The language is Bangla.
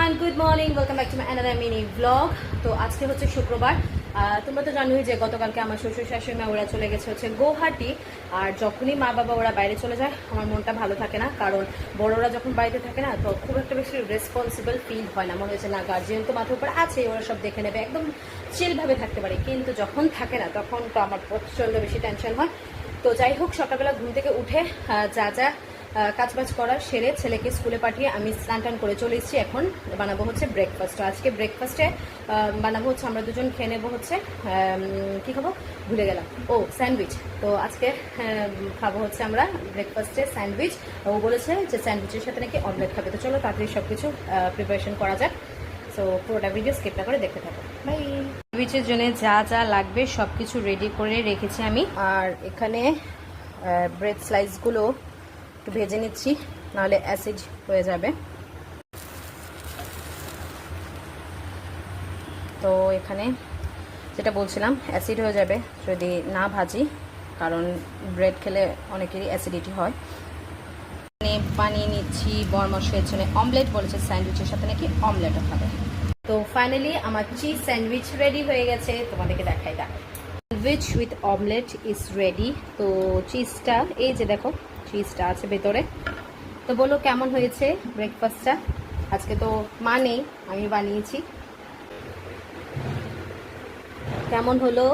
Everyone, good morning, welcome back to my another mini blog. তো আজকে হচ্ছে শুক্রবার। তোমরা তো জানোই যে গতকালকে আমার শ্বশুর শাশুড়ি মা ওরা চলে গেছে হচ্ছে গৌহাটি। আর যখনই মা বাবা ওরা বাইরে চলে যায় আমার মনটা ভালো থাকে না, কারণ বড়রা যখন বাড়িতে থাকে না তো খুব একটা বেশি রেসপন্সিবল ফিল হয় না। মনে হয়েছে না গার্জিয়ান তো মাথার উপর আছে, ওরা সব দেখে নেবে, একদম চিলভাবে থাকতে পারে। কিন্তু যখন থাকে না তখন তো আমার প্রচণ্ড বেশি টেনশন হয়। তো যাই হোক, সকালবেলা ঘুম থেকে উঠে যা যা কাজবাজ করার সেরে ছেলেকে স্কুলে পাঠিয়ে আমি স্নান টান করে চলে এসেছি। এখন বানাবো হচ্ছে ব্রেকফাস্ট। আজকে ব্রেকফাস্টে বানাবো হচ্ছে, আমরা দুজন খেয়ে নেবো হচ্ছে কী খাবো ভুলে গেলাম, স্যান্ডউইচ। তো আজকে খাবো হচ্ছে আমরা ব্রেকফাস্টে স্যান্ডউইচ। ও বলেছে যে স্যান্ডউইচের সাথে নাকি অমলেট খাবে। তো চলো তাড়াতাড়ি সব কিছু প্রিপারেশন করা যাক। সো পুরোটা ভিডিও স্কিপ না করে দেখতে থাকো। বাই। স্যান্ডউইচের জন্য যা যা লাগবে সব কিছু রেডি করে রেখেছি আমি। আর এখানে ব্রেড স্লাইসগুলো একটু ভেজে নিচ্ছি, নাহলে অ্যাসিড হয়ে যাবে। তো এখানে যেটা বলছিলাম, অ্যাসিড হয়ে যাবে যদি না ভাজি, কারণ ব্রেড খেলে অনেকেরই অ্যাসিডিটি হয়। বানিয়ে নিচ্ছি বরমশের জন্য অমলেট, বলেছে স্যান্ডউইচের সাথে নাকি অমলেটও খাবে। তো ফাইনালি আমার চিজ স্যান্ডউইচ রেডি হয়ে গেছে, তোমাদেরকে দেখাই। Sandwich with omelette is ready. তো চিজটা এই যে দেখো, চিজটা আছে ভেতরে। তো বলো কেমন হয়েছে ব্রেকফাস্টটা। আজকে তো মা নেই, আমি বানিয়েছি। কেমন হলো?